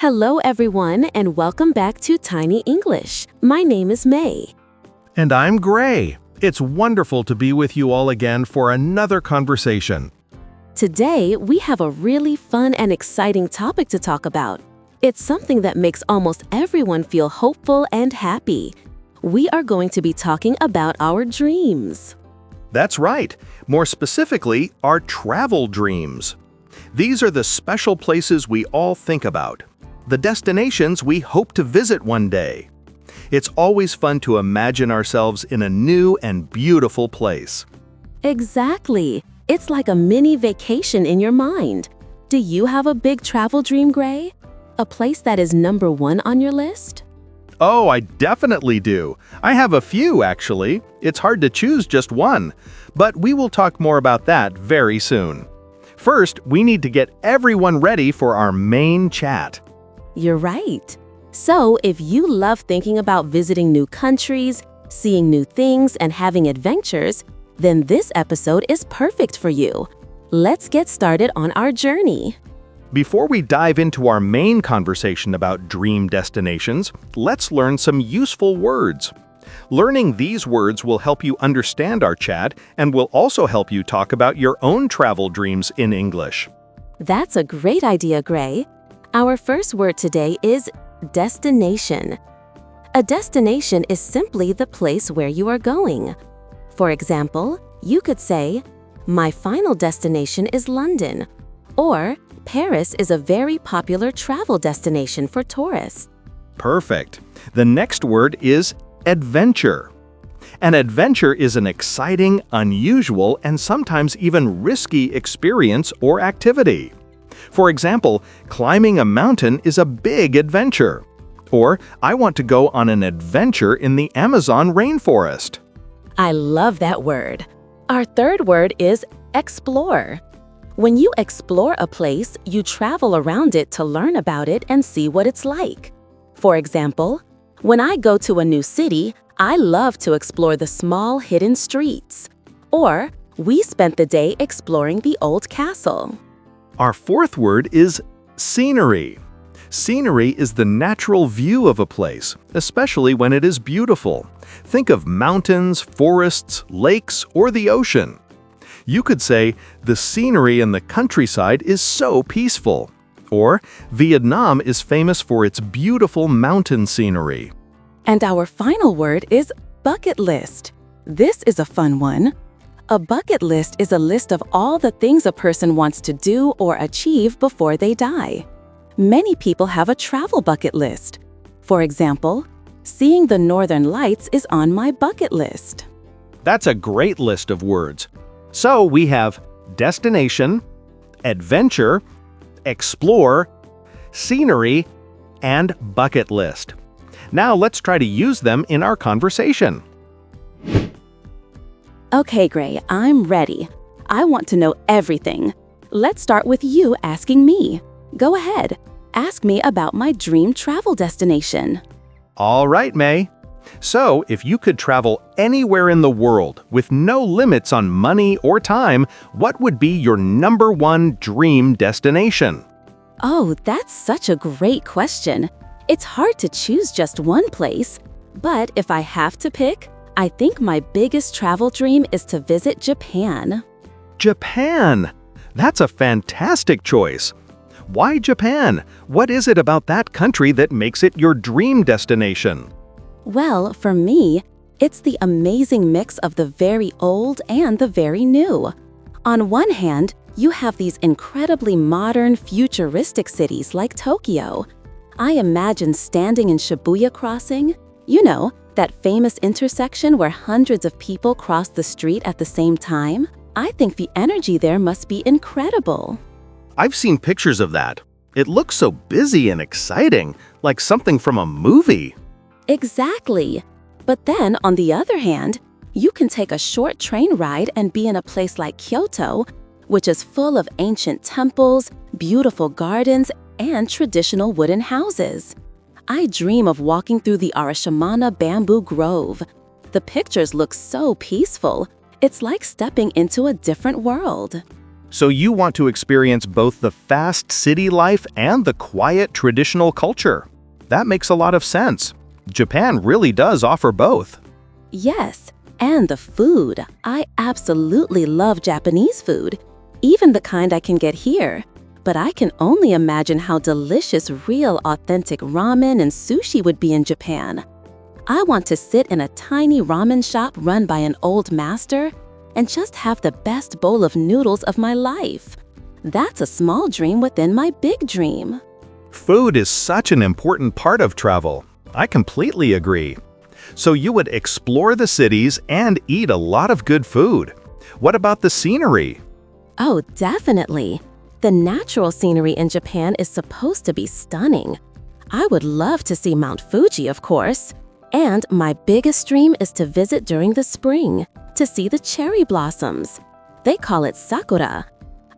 Hello, everyone, and welcome back to Tiny English. My name is May. And I'm Gray. It's wonderful to be with you all again for another conversation. Today, we have a really fun and exciting topic to talk about. It's something that makes almost everyone feel hopeful and happy. We are going to be talking about our dreams. That's right. More specifically, our travel dreams. These are the special places we all think about, the destinations we hope to visit one day. It's always fun to imagine ourselves in a new and beautiful place. Exactly. It's like a mini vacation in your mind. Do you have a big travel dream, Gray? A place that is number one on your list? Oh, I definitely do. I have a few, actually. It's hard to choose just one. But we will talk more about that very soon. First, we need to get everyone ready for our main chat. You're right. So, if you love thinking about visiting new countries, seeing new things, and having adventures, then this episode is perfect for you. Let's get started on our journey. Before we dive into our main conversation about dream destinations, let's learn some useful words. Learning these words will help you understand our chat and will also help you talk about your own travel dreams in English. That's a great idea, Gray. Our first word today is destination. A destination is simply the place where you are going. For example, you could say, "My final destination is London," or "Paris is a very popular travel destination for tourists." Perfect. The next word is adventure. An adventure is an exciting, unusual, and sometimes even risky experience or activity. For example, climbing a mountain is a big adventure. Or, I want to go on an adventure in the Amazon rainforest. I love that word. Our third word is explore. When you explore a place, you travel around it to learn about it and see what it's like. For example, when I go to a new city, I love to explore the small hidden streets. Or, we spent the day exploring the old castle. Our fourth word is scenery. Scenery is the natural view of a place, especially when it is beautiful. Think of mountains, forests, lakes, or the ocean. You could say, "The scenery in the countryside is so peaceful." Or, "Vietnam is famous for its beautiful mountain scenery." And our final word is bucket list. This is a fun one. A bucket list is a list of all the things a person wants to do or achieve before they die. Many people have a travel bucket list. For example, seeing the northern lights is on my bucket list. That's a great list of words. So we have destination, adventure, explore, scenery, and bucket list. Now let's try to use them in our conversation. Okay, Gray, I'm ready. I want to know everything. Let's start with you asking me. Go ahead. Ask me about my dream travel destination. All right, May. So, if you could travel anywhere in the world with no limits on money or time, what would be your number one dream destination? Oh, that's such a great question. It's hard to choose just one place, but if I have to pick, I think my biggest travel dream is to visit Japan. Japan! That's a fantastic choice. Why Japan? What is it about that country that makes it your dream destination? Well, for me, it's the amazing mix of the very old and the very new. On one hand, you have these incredibly modern, futuristic cities like Tokyo. I imagine standing in Shibuya Crossing, you know, that famous intersection where hundreds of people cross the street at the same time. I think the energy there must be incredible. I've seen pictures of that. It looks so busy and exciting, like something from a movie. Exactly. But then, on the other hand, you can take a short train ride and be in a place like Kyoto, which is full of ancient temples, beautiful gardens, and traditional wooden houses. I dream of walking through the Arashiyama bamboo grove. The pictures look so peaceful. It's like stepping into a different world. So you want to experience both the fast city life and the quiet traditional culture. That makes a lot of sense. Japan really does offer both. Yes, and the food. I absolutely love Japanese food, even the kind I can get here. But I can only imagine how delicious real authentic ramen and sushi would be in Japan. I want to sit in a tiny ramen shop run by an old master and just have the best bowl of noodles of my life. That's a small dream within my big dream. Food is such an important part of travel. I completely agree. So you would explore the cities and eat a lot of good food. What about the scenery? Oh, definitely. The natural scenery in Japan is supposed to be stunning. I would love to see Mount Fuji, of course. And my biggest dream is to visit during the spring, to see the cherry blossoms. They call it sakura.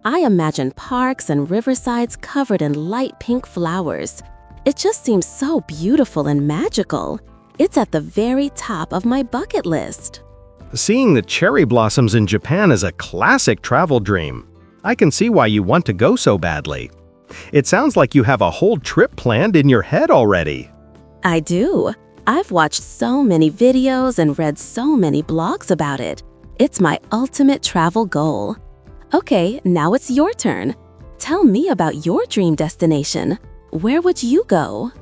I imagine parks and riversides covered in light pink flowers. It just seems so beautiful and magical. It's at the very top of my bucket list. Seeing the cherry blossoms in Japan is a classic travel dream. I can see why you want to go so badly. It sounds like you have a whole trip planned in your head already. I do. I've watched so many videos and read so many blogs about it. It's my ultimate travel goal. Okay, now it's your turn. Tell me about your dream destination. Where would you go?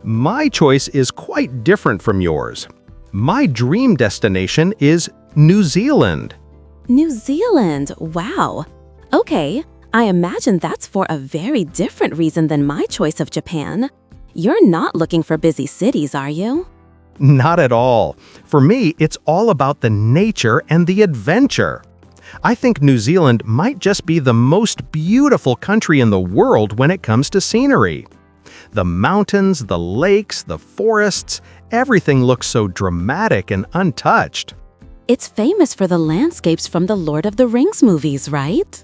My choice is quite different from yours. My dream destination is New Zealand. New Zealand, wow. Okay, I imagine that's for a very different reason than my choice of Japan. You're not looking for busy cities, are you? Not at all. For me, it's all about the nature and the adventure. I think New Zealand might just be the most beautiful country in the world when it comes to scenery. The mountains, the lakes, the forests, everything looks so dramatic and untouched. It's famous for the landscapes from the Lord of the Rings movies, right?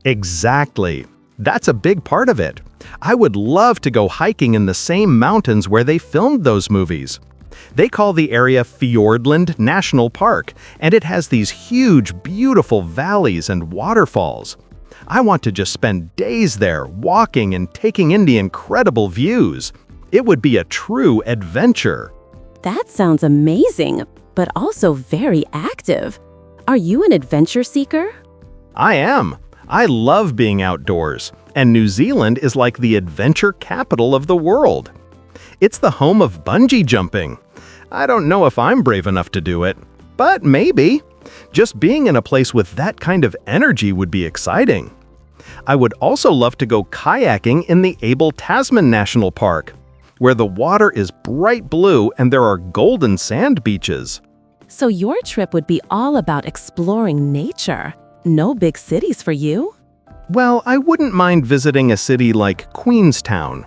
Exactly. That's a big part of it. I would love to go hiking in the same mountains where they filmed those movies. They call the area Fiordland National Park, and it has these huge, beautiful valleys and waterfalls. I want to just spend days there walking and taking in the incredible views. It would be a true adventure. That sounds amazing, but also very active. Are you an adventure seeker? I am. I love being outdoors, and New Zealand is like the adventure capital of the world. It's the home of bungee jumping. I don't know if I'm brave enough to do it, but maybe. Just being in a place with that kind of energy would be exciting. I would also love to go kayaking in the Abel Tasman National Park, where the water is bright blue and there are golden sand beaches. So your trip would be all about exploring nature. No big cities for you? Well, I wouldn't mind visiting a city like Queenstown.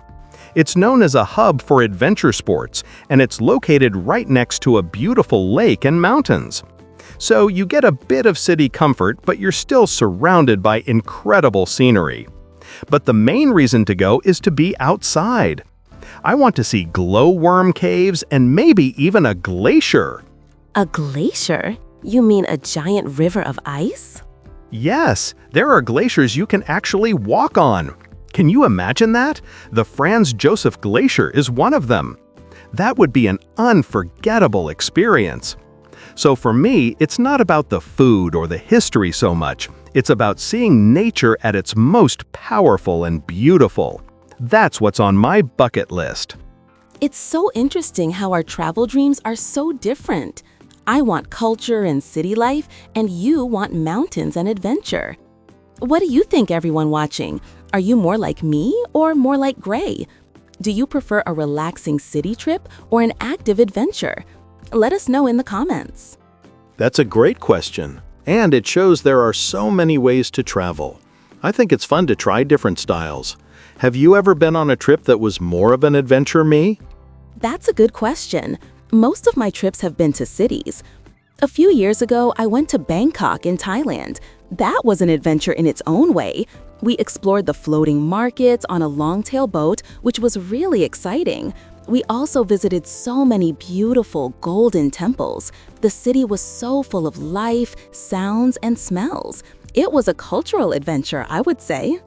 It's known as a hub for adventure sports, and it's located right next to a beautiful lake and mountains. So you get a bit of city comfort, but you're still surrounded by incredible scenery. But the main reason to go is to be outside. I want to see glowworm caves and maybe even a glacier. A glacier? You mean a giant river of ice? Yes, there are glaciers you can actually walk on. Can you imagine that? The Franz Josef Glacier is one of them. That would be an unforgettable experience. So for me, it's not about the food or the history so much. It's about seeing nature at its most powerful and beautiful. That's what's on my bucket list. It's so interesting how our travel dreams are so different. I want culture and city life, and you want mountains and adventure. What do you think, everyone watching? Are you more like me or more like Gray? Do you prefer a relaxing city trip or an active adventure? Let us know in the comments. That's a great question, and it shows there are so many ways to travel. I think it's fun to try different styles. Have you ever been on a trip that was more of an adventure, me? That's a good question. Most of my trips have been to cities. A few years ago, I went to Bangkok in Thailand. That was an adventure in its own way. We explored the floating markets on a long-tail boat, which was really exciting. We also visited so many beautiful golden temples. The city was so full of life, sounds, and smells. It was a cultural adventure, I would say.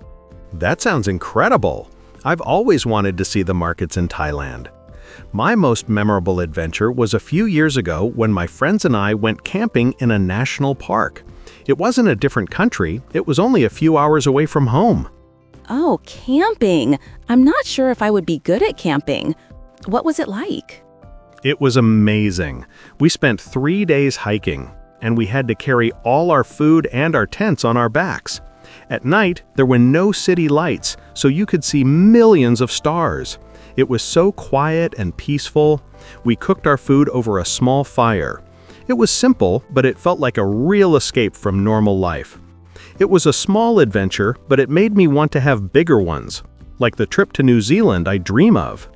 That sounds incredible. I've always wanted to see the markets in Thailand. My most memorable adventure was a few years ago when my friends and I went camping in a national park. It wasn't a different country, it was only a few hours away from home. Oh, camping. I'm not sure if I would be good at camping. What was it like? It was amazing. We spent 3 days hiking, and we had to carry all our food and our tents on our backs. At night, there were no city lights, so you could see millions of stars. It was so quiet and peaceful. We cooked our food over a small fire. It was simple, but it felt like a real escape from normal life. It was a small adventure, but it made me want to have bigger ones, like the trip to New Zealand I dream of.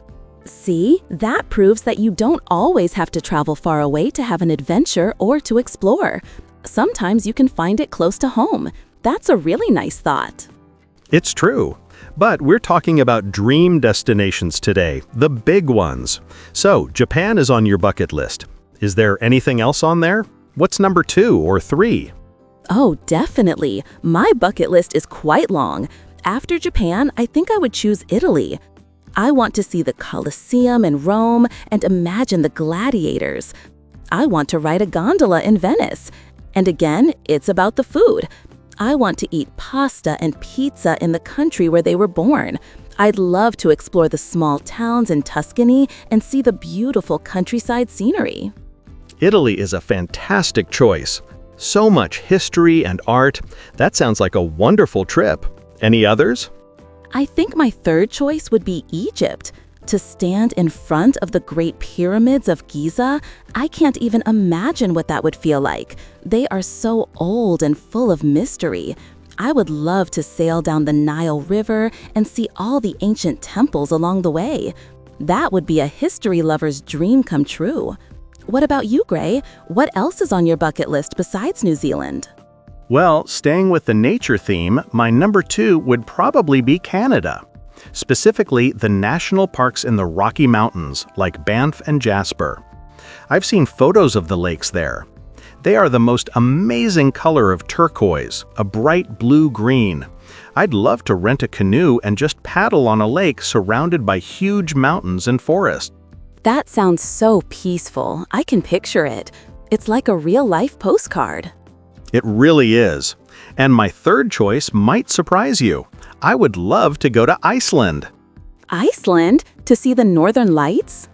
See, that proves that you don't always have to travel far away to have an adventure or to explore. Sometimes you can find it close to home. That's a really nice thought. It's true. But we're talking about dream destinations today, the big ones. So, Japan is on your bucket list. Is there anything else on there? What's number 2 or 3? Oh, definitely. My bucket list is quite long. After Japan, I think I would choose Italy. I want to see the Colosseum in Rome and imagine the gladiators. I want to ride a gondola in Venice. And again, it's about the food. I want to eat pasta and pizza in the country where they were born. I'd love to explore the small towns in Tuscany and see the beautiful countryside scenery. Italy is a fantastic choice. So much history and art. That sounds like a wonderful trip. Any others? I think my third choice would be Egypt. To stand in front of the Great Pyramids of Giza, I can't even imagine what that would feel like. They are so old and full of mystery. I would love to sail down the Nile River and see all the ancient temples along the way. That would be a history lover's dream come true. What about you, Gray? What else is on your bucket list besides New Zealand? Well, staying with the nature theme, my number 2 would probably be Canada. Specifically, the national parks in the Rocky Mountains, like Banff and Jasper. I've seen photos of the lakes there. They are the most amazing color of turquoise, a bright blue-green. I'd love to rent a canoe and just paddle on a lake surrounded by huge mountains and forests. That sounds so peaceful. I can picture it. It's like a real-life postcard. It really is. And my third choice might surprise you. I would love to go to Iceland. Iceland? To see the northern lights?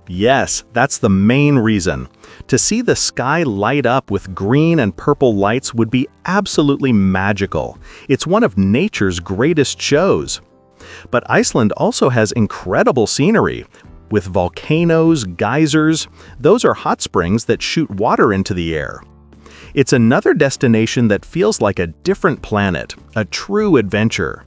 Yes, that's the main reason. To see the sky light up with green and purple lights would be absolutely magical. It's one of nature's greatest shows. But Iceland also has incredible scenery, with volcanoes, geysers. Those are hot springs that shoot water into the air. It's another destination that feels like a different planet, a true adventure.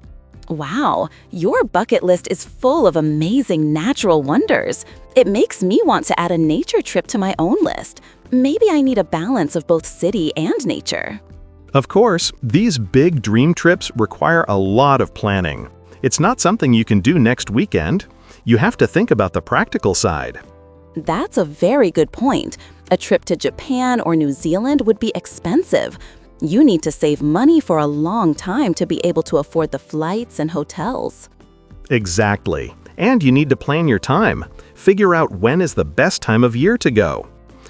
Wow, your bucket list is full of amazing natural wonders. It makes me want to add a nature trip to my own list. Maybe I need a balance of both city and nature. Of course, these big dream trips require a lot of planning. It's not something you can do next weekend. You have to think about the practical side. That's a very good point. A trip to Japan or New Zealand would be expensive. You need to save money for a long time to be able to afford the flights and hotels. Exactly. And you need to plan your time. Figure out when is the best time of year to go.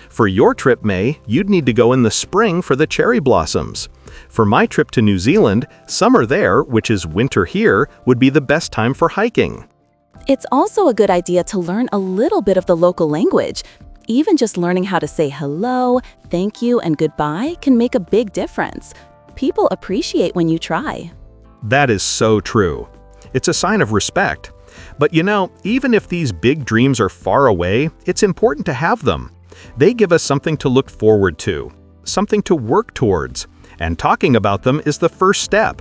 For your trip, May, you'd need to go in the spring for the cherry blossoms. For my trip to New Zealand, summer there, which is winter here, would be the best time for hiking. It's also a good idea to learn a little bit of the local language. Even just learning how to say hello, thank you, and goodbye can make a big difference. People appreciate when you try. That is so true. It's a sign of respect. But you know, even if these big dreams are far away, it's important to have them. They give us something to look forward to, something to work towards, and talking about them is the first step.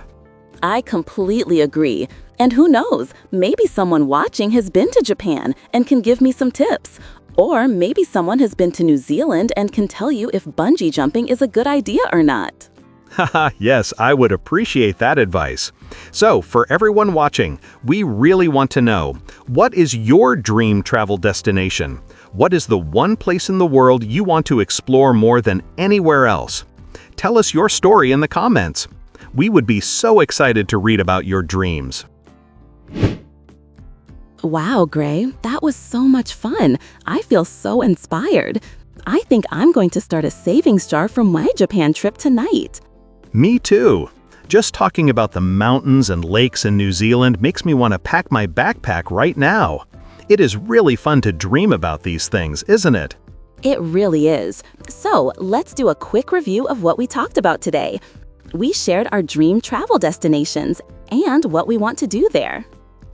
I completely agree. And who knows, maybe someone watching has been to Japan and can give me some tips. Or maybe someone has been to New Zealand and can tell you if bungee jumping is a good idea or not. Haha, yes, I would appreciate that advice. So, for everyone watching, we really want to know, what is your dream travel destination? What is the one place in the world you want to explore more than anywhere else? Tell us your story in the comments. We would be so excited to read about your dreams. Wow, Gray, that was so much fun. I feel so inspired. I think I'm going to start a savings jar for my Japan trip tonight. Me too. Just talking about the mountains and lakes in New Zealand makes me want to pack my backpack right now. It is really fun to dream about these things, isn't it? It really is. So let's do a quick review of what we talked about today. We shared our dream travel destinations and what we want to do there.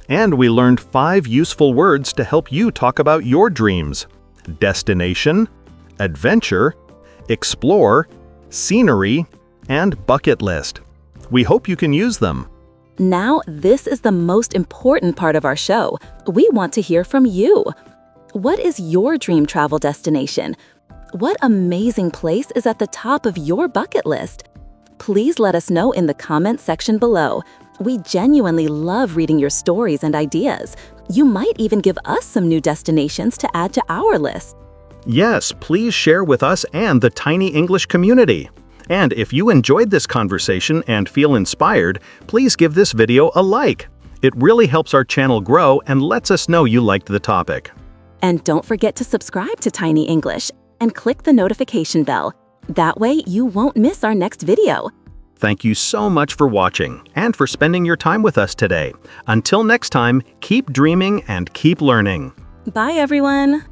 And we learned 5 useful words to help you talk about your dreams: destination, adventure, explore, scenery, and bucket list. We hope you can use them. Now, this is the most important part of our show. We want to hear from you. What is your dream travel destination? What amazing place is at the top of your bucket list? Please let us know in the comment section below. We genuinely love reading your stories and ideas. You might even give us some new destinations to add to our list. Yes, please share with us and the Tiny English community. And if you enjoyed this conversation and feel inspired, please give this video a like. It really helps our channel grow and lets us know you liked the topic. And don't forget to subscribe to Tiny English and click the notification bell. That way you won't miss our next video. Thank you so much for watching and for spending your time with us today. Until next time, keep dreaming and keep learning. Bye, everyone.